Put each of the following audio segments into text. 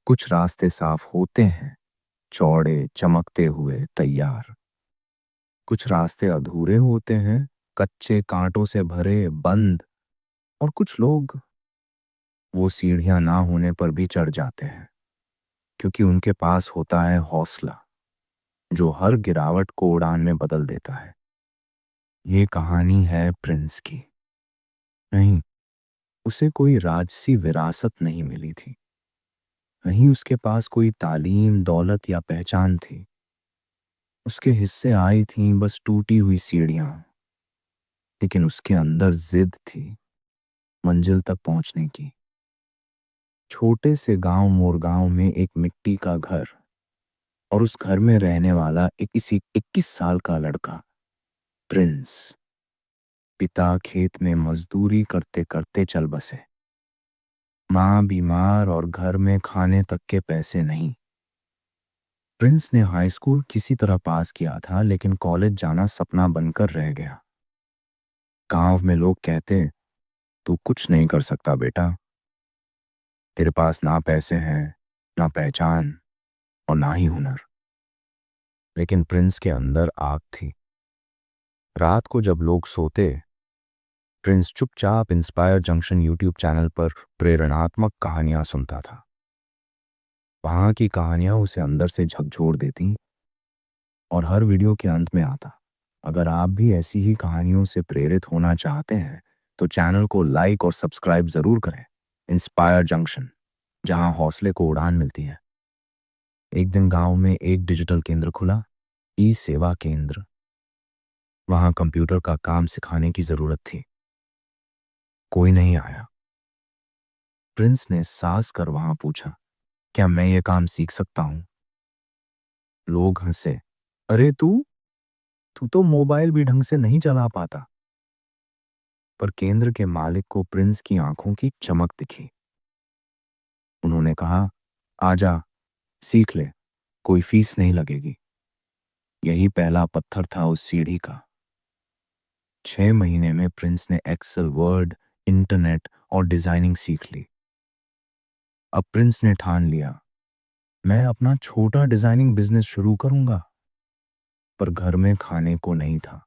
कुछ रास्ते साफ होते हैं, चौड़े, चमकते हुए, तैयार। कुछ रास्ते अधूरे होते हैं, कच्चे, कांटों से भरे, बंद। और कुछ लोग वो सीढ़ियां ना होने पर भी चढ़ जाते हैं, क्योंकि उनके पास होता है हौसला, जो हर गिरावट को उड़ान में बदल देता है। ये कहानी है प्रिंस की। नहीं, उसे कोई राजसी विरासत नहीं मिली थी। नहीं उसके पास कोई तालीम, दौलत या पहचान थी। उसके हिस्से आई थीं बस टूटी हुई सीढ़ियां। लेकिन उसके अंदर जिद थी मंजिल तक पहुंचने की। छोटे से गांव मोरगांव में एक मिट्टी का घर, और उस घर में रहने वाला 21 साल का लड़का, प्रिंस। पिता खेत में मजदूरी करते करते चल बसे। माँ बीमार और घर में खाने तक के पैसे नहीं। प्रिंस ने हाई स्कूल किसी तरह पास किया था, लेकिन कॉलेज जाना सपना बनकर रह गया। गांव में लोग कहते, तू कुछ नहीं कर सकता बेटा। तेरे पास ना पैसे हैं, ना पहचान, और ना ही हुनर। लेकिन प्रिंस के अंदर आग थी। रात को जब लोग सोते, प्रिंस चुपचाप इंस्पायर जंक्शन यूट्यूब चैनल पर प्रेरणात्मक कहानियां सुनता था। वहां की कहानियां उसे अंदर से झकझोर देती। और हर वीडियो के अंत में आता, अगर आप भी ऐसी ही कहानियों से प्रेरित होना चाहते हैं तो चैनल को लाइक और सब्सक्राइब जरूर करें। इंस्पायर जंक्शन, जहां हौसले को उड़ान मिलती है। एक दिन गांव में एक डिजिटल केंद्र खुला, ई सेवा केंद्र। वहां कंप्यूटर का काम सिखाने की जरूरत थी। कोई नहीं आया। प्रिंस ने सास कर वहां पूछा, क्या मैं ये काम सीख सकता हूं? लोग हंसे, अरे तू तू तो मोबाइल भी ढंग से नहीं चला पाता। पर केंद्र के मालिक को प्रिंस की आंखों की चमक दिखी। उन्होंने कहा, आजा, सीख ले, कोई फीस नहीं लगेगी। यही पहला पत्थर था उस सीढ़ी का। 6 महीने में प्रिंस ने एक्सेल, वर्ड, इंटरनेट और डिजाइनिंग सीख ली। अब प्रिंस ने ठान लिया, मैं अपना छोटा डिजाइनिंग बिजनेस शुरू करूंगा। पर घर में खाने को नहीं था।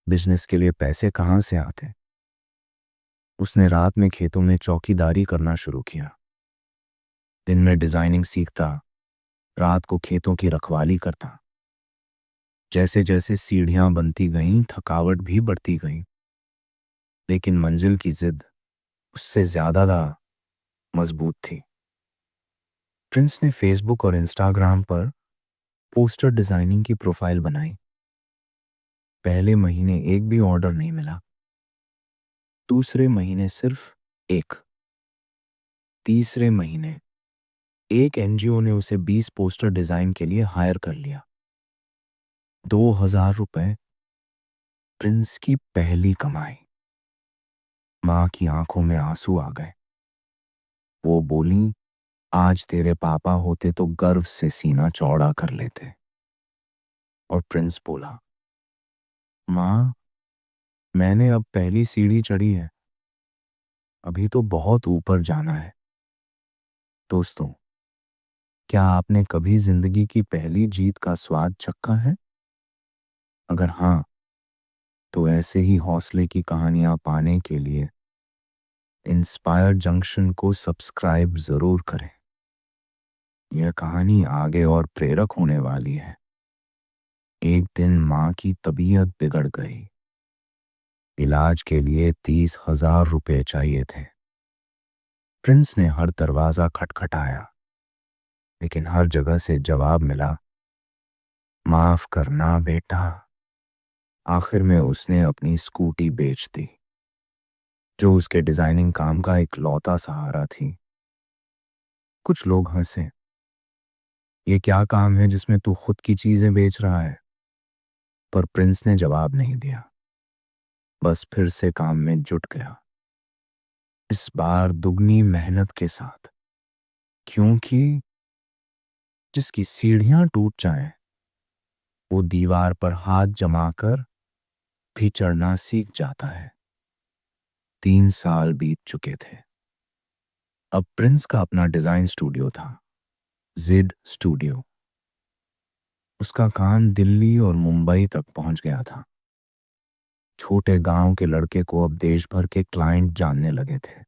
बिजनेस के लिए पैसे कहां से आते? उसने रात में खेतों में चौकीदारी करना शुरू किया। दिन में डिजाइनिंग सीखता, रात को खेतों की रखवाली करता। जैसे जैसे सीढ़ियां बनती गईं, थकावट भी बढ़ती गई। लेकिन मंजिल की जिद उससे ज्यादा मजबूत थी। प्रिंस ने फेसबुक और इंस्टाग्राम पर पोस्टर डिजाइनिंग की प्रोफाइल बनाई। पहले महीने एक भी ऑर्डर नहीं मिला। दूसरे महीने सिर्फ एक। तीसरे महीने एक एनजीओ ने उसे 20 पोस्टर डिजाइन के लिए हायर कर लिया। 2,000 रुपए, प्रिंस की पहली कमाई। मां की आंखों में आंसू आ गए। वो बोली, आज तेरे पापा होते तो गर्व से सीना चौड़ा कर लेते। और प्रिंस बोला, मां, मैंने अब पहली सीढ़ी चढ़ी है, अभी तो बहुत ऊपर जाना है। दोस्तों, क्या आपने कभी जिंदगी की पहली जीत का स्वाद चखा है? अगर हाँ, तो ऐसे ही हौसले की कहानियां पाने के लिए इंस्पायर जंक्शन को सब्सक्राइब जरूर करें। यह कहानी आगे और प्रेरक होने वाली है। एक दिन मां की तबीयत बिगड़ गई। इलाज के लिए 30,000 रुपए चाहिए थे। प्रिंस ने हर दरवाजा खटखटाया, लेकिन हर जगह से जवाब मिला, माफ करना बेटा। आखिर में उसने अपनी स्कूटी बेच दी, जो उसके डिजाइनिंग काम का इकलौता सहारा थी। कुछ लोग हंसे, ये क्या काम है जिसमें तू खुद की चीजें बेच रहा है? पर प्रिंस ने जवाब नहीं दिया, बस फिर से काम में जुट गया। इस बार दुगनी मेहनत के साथ, क्योंकि जिसकी सीढ़ियां टूट जाएं, वो दीवार पर हाथ जमाकर भी चढ़ना सीख जाता है। 3 साल बीत चुके थे। अब प्रिंस का अपना डिजाइन स्टूडियो था। जिड स्टूडियो। उसका कान दिल्ली और मुंबई तक पहुंच गया था। छोटे गांव के लड़के को अब देश भर के क्लाइंट जानने लगे थे।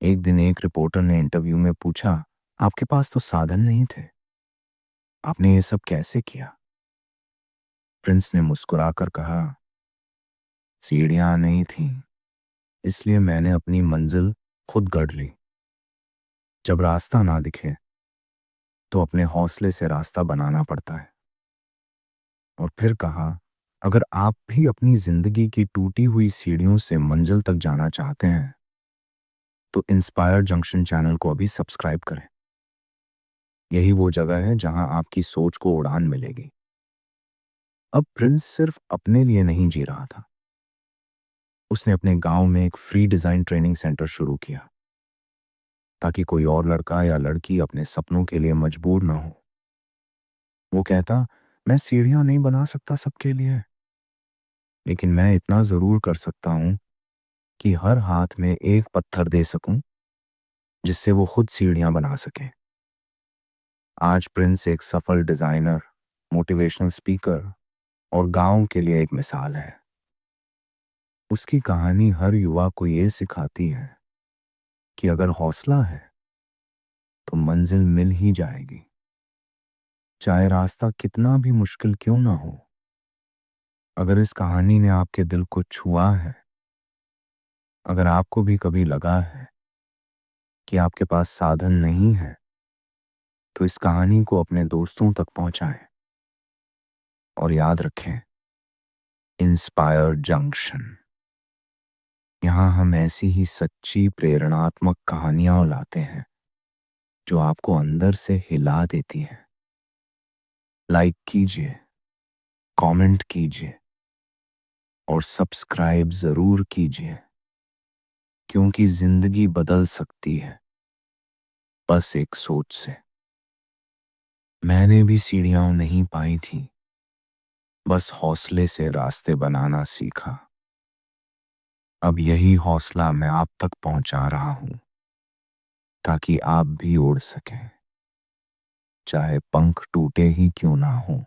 एक दिन एक रिपोर्टर ने इंटरव्यू में पूछा, आपके पास तो साधन नहीं थे, आपने ये सब कैसे किया? प्रिंस ने मुस्कुराकर कहा, सीढ़ियां नहीं थीं, इसलिए मैंने अपनी मंजिल खुद गढ़ ली। जब रास्ता ना दिखे तो अपने हौसले से रास्ता बनाना पड़ता है। और फिर कहा, अगर आप भी अपनी जिंदगी की टूटी हुई सीढ़ियों से मंजिल तक जाना चाहते हैं तो इंस्पायर जंक्शन चैनल को अभी सब्सक्राइब करें। यही वो जगह है जहां आपकी सोच को उड़ान मिलेगी। अब प्रिंस सिर्फ अपने लिए नहीं जी रहा था। उसने अपने गांव में एक फ्री डिजाइन ट्रेनिंग सेंटर शुरू किया ताकि कोई और लड़का या लड़की अपने सपनों के लिए मजबूर ना हो। वो कहता, मैं सीढ़ियां नहीं बना सकता सबके लिए, लेकिन मैं इतना जरूर कर सकता हूं कि हर हाथ में एक पत्थर दे सकूं जिससे वो खुद सीढ़ियां बना सके। आज प्रिंस एक सफल डिजाइनर, मोटिवेशनल स्पीकर और गांव के लिए एक मिसाल है। उसकी कहानी हर युवा को ये सिखाती है कि अगर हौसला है तो मंजिल मिल ही जाएगी, चाहे रास्ता कितना भी मुश्किल क्यों ना हो। अगर इस कहानी ने आपके दिल को छुआ है, अगर आपको भी कभी लगा है कि आपके पास साधन नहीं है, तो इस कहानी को अपने दोस्तों तक पहुंचाएं। और याद रखें, इंस्पायर जंक्शन, यहां हम ऐसी ही सच्ची प्रेरणात्मक कहानियां लाते हैं जो आपको अंदर से हिला देती हैं। लाइक कीजिए, कमेंट कीजिए और सब्सक्राइब जरूर कीजिए, क्योंकि जिंदगी बदल सकती है बस एक सोच से। मैंने भी सीढ़ियां नहीं पाई थी, बस हौसले से रास्ते बनाना सीखा। अब यही हौसला मैं आप तक पहुंचा रहा हूं ताकि आप भी उड़ सकें, चाहे पंख टूटे ही क्यों ना हो।